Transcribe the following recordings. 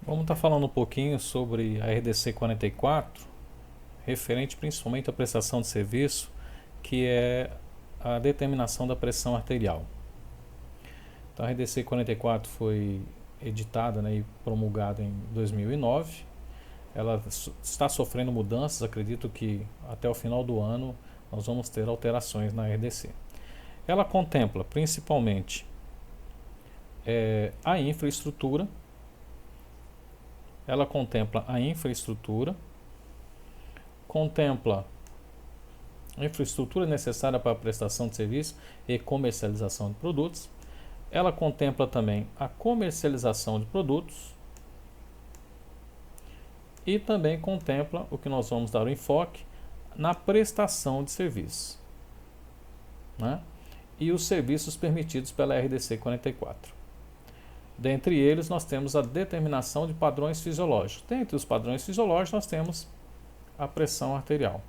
Vamos estar falando um pouquinho sobre a RDC 44, referente principalmente à prestação de serviço, que é a determinação da pressão arterial. Então, a RDC 44 foi editada, e promulgada em 2009. Ela está sofrendo mudanças, acredito que até o final do ano nós vamos ter alterações na RDC. Ela contempla principalmente a infraestrutura. Ela contempla a infraestrutura, contempla a infraestrutura necessária para a prestação de serviço e comercialização de produtos. Ela contempla também a comercialização de produtos e também contempla o que nós vamos dar o enfoque na prestação de serviços, né? E os serviços permitidos pela RDC 44. Dentre eles, nós temos a determinação de padrões fisiológicos. Dentre os padrões fisiológicos, nós temos a pressão arterial.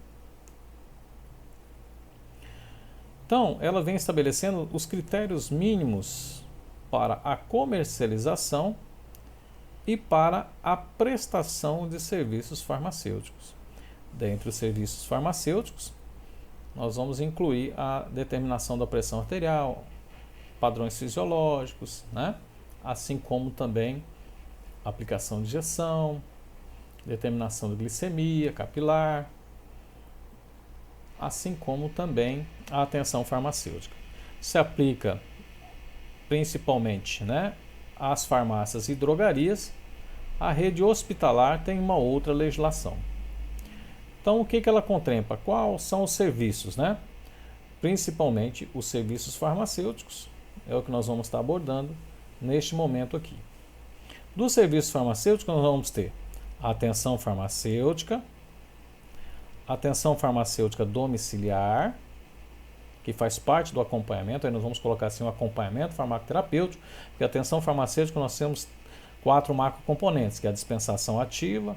Então, ela vem estabelecendo os critérios mínimos para a comercialização e para a prestação de serviços farmacêuticos. Dentre os serviços farmacêuticos, nós vamos incluir a determinação da pressão arterial, padrões fisiológicos, né? Assim como também aplicação de injeção, determinação de glicemia capilar, assim como também a atenção farmacêutica. Se aplica principalmente, às farmácias e drogarias. A rede hospitalar tem uma outra legislação. Então, o que ela contempla? Quais são os serviços, Principalmente os serviços farmacêuticos, é o que nós vamos estar abordando neste momento aqui. Dos serviços farmacêuticos, nós vamos ter a atenção farmacêutica domiciliar, que faz parte do acompanhamento. Aí nós vamos colocar assim o acompanhamento farmacoterapêutico, porque a atenção farmacêutica nós temos 4 macrocomponentes, que é a dispensação ativa,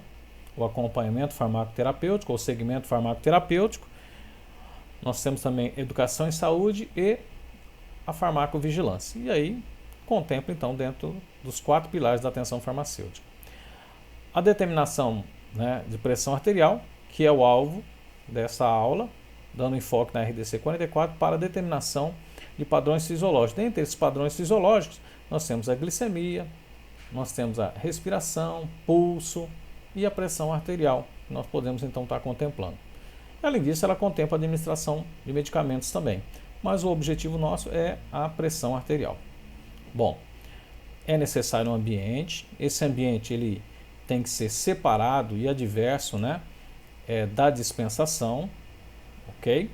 o acompanhamento farmacoterapêutico, ou segmento farmacoterapêutico. Nós temos também educação em saúde e a farmacovigilância. E aí contempla então dentro dos 4 pilares da atenção farmacêutica. A determinação de pressão arterial, que é o alvo dessa aula, dando enfoque na RDC 44 para a determinação de padrões fisiológicos. Dentre esses padrões fisiológicos, nós temos a glicemia, nós temos a respiração, pulso e a pressão arterial, que nós podemos então estar contemplando. Além disso, ela contempla a administração de medicamentos também, mas o objetivo nosso é a pressão arterial. Bom, é necessário um ambiente. Esse ambiente ele tem que ser separado e adverso, da dispensação, ok?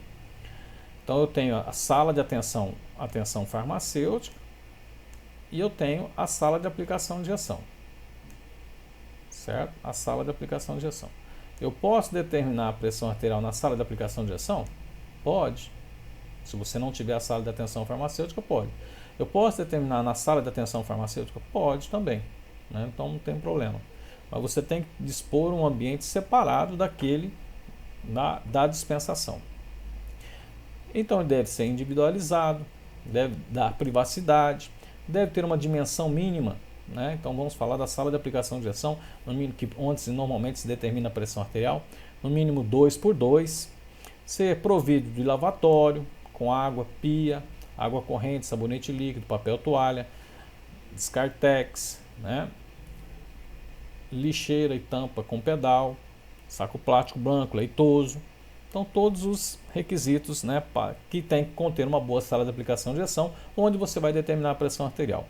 Então eu tenho a sala de atenção farmacêutica e eu tenho a sala de aplicação de injeção, certo? A sala de aplicação de injeção. Eu posso determinar a pressão arterial na sala de aplicação de injeção? Pode. Se você não tiver a sala de atenção farmacêutica, pode. Eu posso determinar na sala de atenção farmacêutica? Pode também, Então não tem problema. Mas você tem que dispor um ambiente separado daquele da dispensação. Então ele deve ser individualizado, deve dar privacidade, deve ter uma dimensão mínima, Então vamos falar da sala de aplicação de injeção, no mínimo onde normalmente se determina a pressão arterial, no mínimo 2x2, ser provido de lavatório, com água, pia, água corrente, sabonete líquido, papel toalha, descartex, lixeira e tampa com pedal, saco plástico branco, leitoso. Então todos os requisitos que tem que conter uma boa sala de aplicação de injeção, onde você vai determinar a pressão arterial.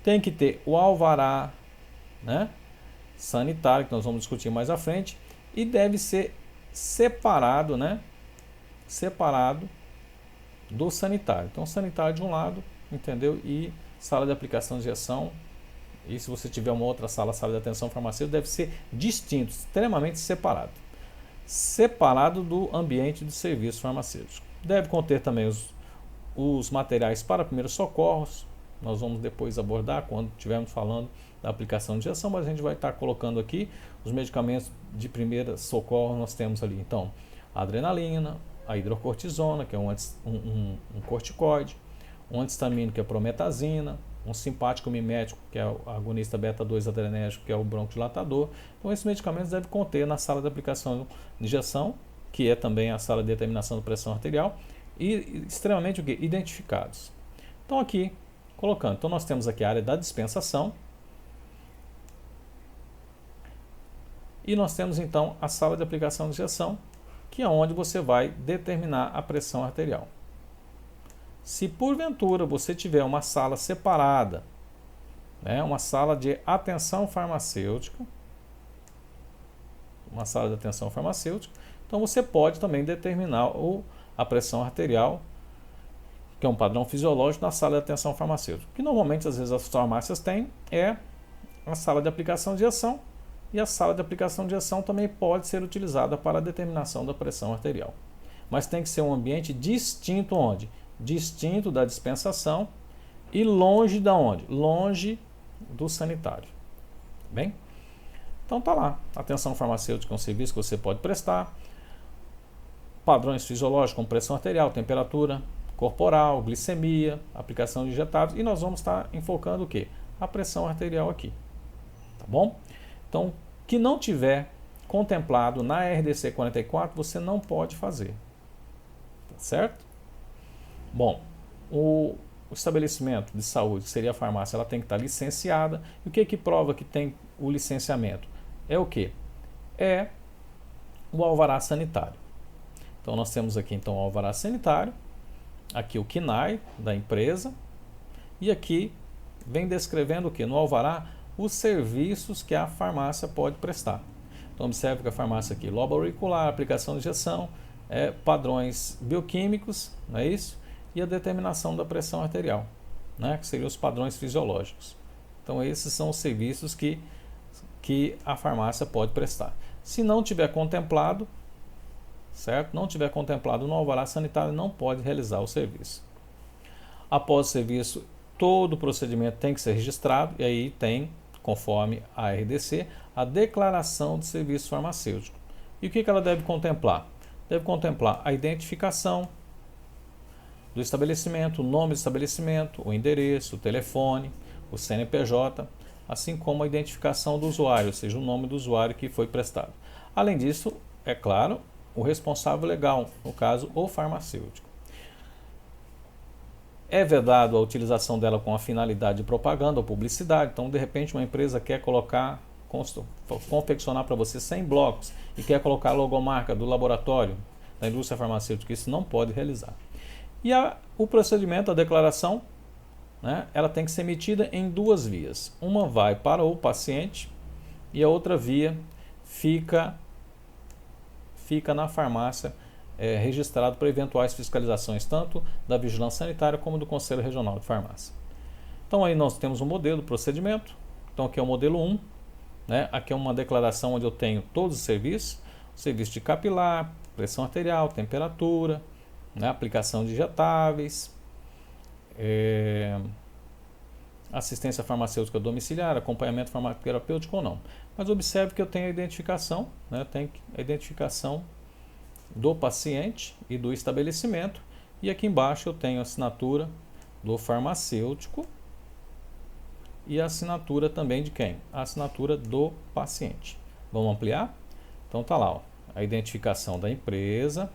Tem que ter o alvará sanitário, que nós vamos discutir mais à frente, e deve ser separado, separado do sanitário. Então sanitário de um lado, entendeu? E sala de aplicação de injeção. E se você tiver uma outra sala de atenção farmacêutica, deve ser distinto, extremamente separado. Separado do ambiente de serviço farmacêutico. Deve conter também os materiais para primeiros socorros. Nós vamos depois abordar quando estivermos falando da aplicação de injeção, mas a gente vai estar colocando aqui os medicamentos de primeiro socorro. Nós temos ali então a adrenalina, a hidrocortisona, que é um corticoide, um antistamínico, que é a prometazina, um simpático mimético, que é o agonista beta-2 adrenérgico, que é o broncodilatador. Então, esses medicamentos devem conter na sala de aplicação de injeção, que é também a sala de determinação da pressão arterial, e extremamente o quê? Identificados. Então, aqui, colocando, então nós temos aqui a área da dispensação, e nós temos então a sala de aplicação de injeção, que é onde você vai determinar a pressão arterial. Se porventura você tiver uma sala separada, né, uma sala de atenção farmacêutica, então você pode também determinar a pressão arterial, que é um padrão fisiológico, na sala de atenção farmacêutica. O que normalmente, às vezes, as farmácias têm é a sala de aplicação de injeção, e a sala de aplicação de injeção também pode ser utilizada para a determinação da pressão arterial. Mas tem que ser um ambiente distinto onde? Distinto da dispensação e longe da onde? Longe do sanitário. Bem? Então tá lá. Atenção farmacêutica é um serviço que você pode prestar. Padrões fisiológicos como pressão arterial, temperatura corporal, glicemia, aplicação de injetáveis. E nós vamos estar enfocando o quê? A pressão arterial aqui. Tá bom? Então, que não tiver contemplado na RDC 44, você não pode fazer. Tá certo? Bom, o estabelecimento de saúde, que seria a farmácia, ela tem que estar licenciada. E o que prova que tem o licenciamento? É o quê? É o alvará sanitário. Então, nós temos aqui então o alvará sanitário, aqui o KNAI da empresa, e aqui vem descrevendo o quê? No alvará, os serviços que a farmácia pode prestar. Então, observe que a farmácia aqui, lobo auricular, aplicação de injeção, padrões bioquímicos, não é isso? E a determinação da pressão arterial, né? Que seriam os padrões fisiológicos. Então, esses são os serviços que a farmácia pode prestar. Se não tiver contemplado, certo? Não tiver contemplado no alvará sanitário, não pode realizar o serviço. Após o serviço, todo o procedimento tem que ser registrado, e aí tem, conforme a RDC, a declaração de serviço farmacêutico. E o que ela deve contemplar? Deve contemplar a identificação do estabelecimento, o nome do estabelecimento, o endereço, o telefone, o CNPJ, assim como a identificação do usuário, ou seja, o nome do usuário que foi prestado. Além disso, é claro, o responsável legal, no caso, o farmacêutico. É vedado a utilização dela com a finalidade de propaganda ou publicidade. Então, de repente, uma empresa quer confeccionar para você 100 blocos e quer colocar a logomarca do laboratório da indústria farmacêutica. Isso não pode realizar. E o procedimento, a declaração, né, ela tem que ser emitida em duas vias. Uma vai para o paciente e a outra via fica na farmácia, registrado para eventuais fiscalizações, tanto da Vigilância Sanitária como do Conselho Regional de Farmácia. Então, aí nós temos um modelo do procedimento. Então, aqui é o modelo 1. Né? Aqui é uma declaração onde eu tenho todos os serviços. O serviço de capilar, pressão arterial, temperatura, né? Aplicação de injetáveis, assistência farmacêutica domiciliar, acompanhamento farmacoterapêutico ou não. Mas observe que eu tenho a identificação, né? Tem a identificação do paciente e do estabelecimento, e aqui embaixo eu tenho a assinatura do farmacêutico e a assinatura também de quem? A assinatura do paciente. Vamos ampliar? Então tá lá, ó, a identificação da empresa,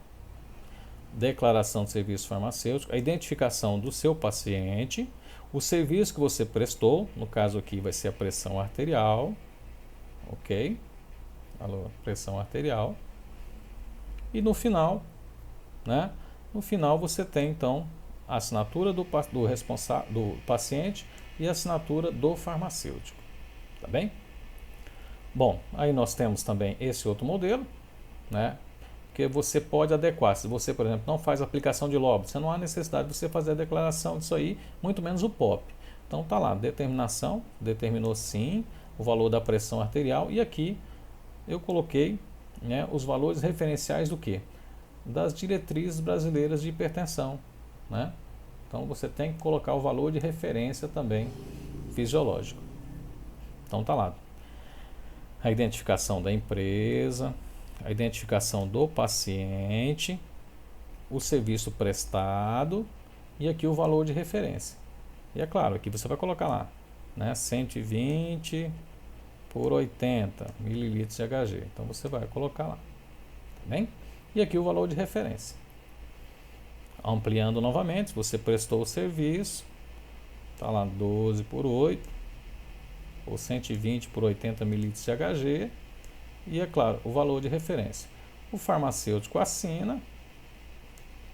declaração de serviço farmacêutico, a identificação do seu paciente, o serviço que você prestou, no caso aqui vai ser a pressão arterial, ok? Alô, pressão arterial. E no final, né? No final você tem então a assinatura do paciente e a assinatura do farmacêutico, tá bem? Bom, aí nós temos também esse outro modelo, né? Que você pode adequar. Se você, por exemplo, não faz aplicação de lobo, você não há necessidade de você fazer a declaração disso aí, muito menos o POP. Então tá lá, determinação, determinou sim o valor da pressão arterial, e aqui eu coloquei, né, os valores referenciais do quê? Das diretrizes brasileiras de hipertensão, né? Então você tem que colocar o valor de referência também fisiológico. Então tá lá. A identificação da empresa, a identificação do paciente, o serviço prestado e aqui o valor de referência. E é claro, aqui você vai colocar lá, né, 120 por 80 mililitros de Hg. Então você vai colocar lá, tá bem? E aqui o valor de referência. Ampliando novamente, você prestou o serviço, tá lá 12 por 8, ou 120 por 80 mililitros de Hg. E é claro, o valor de referência. O farmacêutico assina,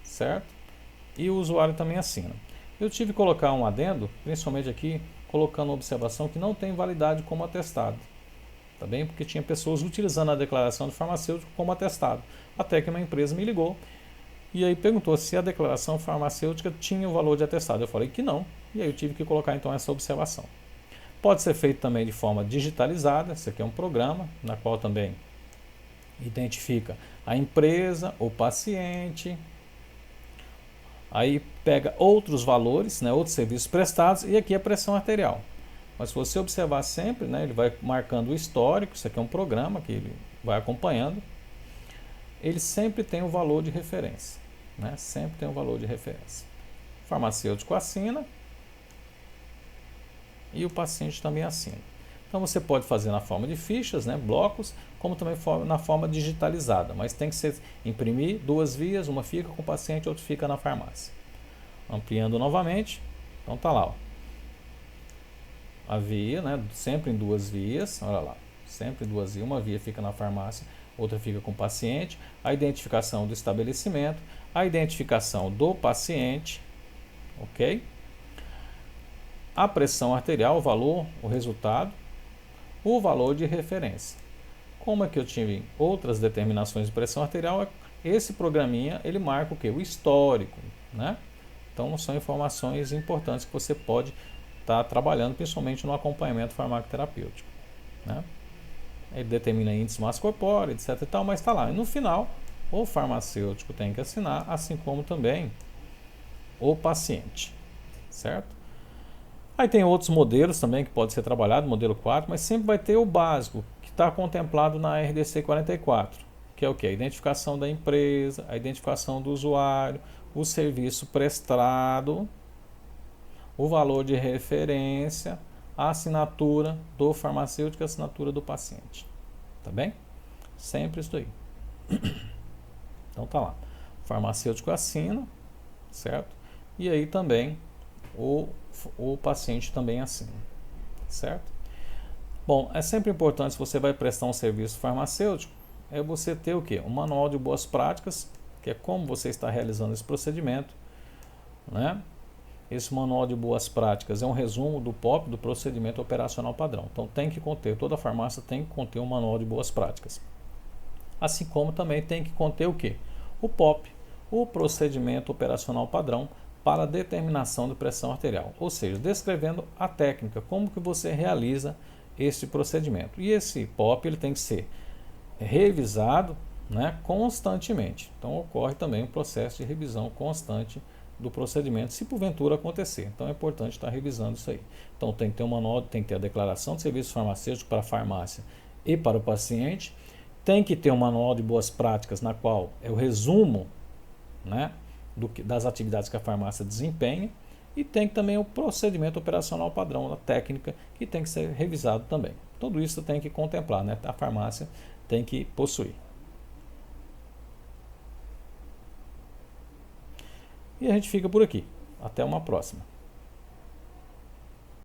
certo? E o usuário também assina. Eu tive que colocar um adendo, principalmente aqui, colocando uma observação que não tem validade como atestado. Tá bem? Porque tinha pessoas utilizando a declaração do farmacêutico como atestado. Até que uma empresa me ligou e aí perguntou se a declaração farmacêutica tinha o valor de atestado. Eu falei que não. E aí eu tive que colocar então essa observação. Pode ser feito também de forma digitalizada. Esse aqui é um programa na qual também identifica a empresa, o paciente, aí pega outros valores, né, outros serviços prestados, e aqui a pressão arterial. Mas se você observar sempre, né, ele vai marcando o histórico, isso aqui é um programa que ele vai acompanhando, ele sempre tem o valor de referência, né, sempre tem o valor de referência. O farmacêutico assina e o paciente também assina. Então você pode fazer na forma de fichas, né, blocos, como também na forma digitalizada, mas tem que ser imprimir 2 vias, uma fica com o paciente, outra fica na farmácia. Ampliando novamente, então tá lá, ó, a via, né, sempre em 2 vias, olha lá, sempre em 2 vias, uma via fica na farmácia, outra fica com o paciente, a identificação do estabelecimento, a identificação do paciente, ok? A pressão arterial, o valor, o resultado, o valor de referência. Como é que eu tive outras determinações de pressão arterial, esse programinha ele marca o que? O histórico, né? Então são informações importantes que você pode estar trabalhando, principalmente no acompanhamento farmacoterapêutico, né? Ele determina índice massa corpórea, etc e tal, mas está lá. E no final, o farmacêutico tem que assinar, assim como também o paciente, certo? Aí tem outros modelos também que pode ser trabalhado, modelo 4, mas sempre vai ter o básico, que está contemplado na RDC 44, que é o que? A identificação da empresa, a identificação do usuário, o serviço prestado, o valor de referência, a assinatura do farmacêutico e a assinatura do paciente. Tá bem? Sempre isso aí. Então tá lá. O farmacêutico assina, certo? E aí também o paciente também assina, certo? Bom, é sempre importante, se você vai prestar um serviço farmacêutico, é você ter o quê? Um manual de boas práticas, que é como você está realizando esse procedimento, né? Esse manual de boas práticas é um resumo do POP, do procedimento operacional padrão. Então tem que conter, toda farmácia tem que conter um manual de boas práticas. Assim como também tem que conter o quê? O POP, o procedimento operacional padrão, para determinação de pressão arterial, ou seja, descrevendo a técnica, como que você realiza esse procedimento. E esse POP ele tem que ser revisado, né, constantemente. Então ocorre também um processo de revisão constante do procedimento, se porventura acontecer. Então é importante estar revisando isso aí. Então tem que ter um manual, tem que ter a declaração de serviço farmacêutico para a farmácia e para o paciente, tem que ter um manual de boas práticas na qual é o resumo, né, das atividades que a farmácia desempenha, e tem também o procedimento operacional padrão, a técnica, que tem que ser revisado também. Tudo isso tem que contemplar, né? A farmácia tem que possuir. E a gente fica por aqui. Até uma próxima.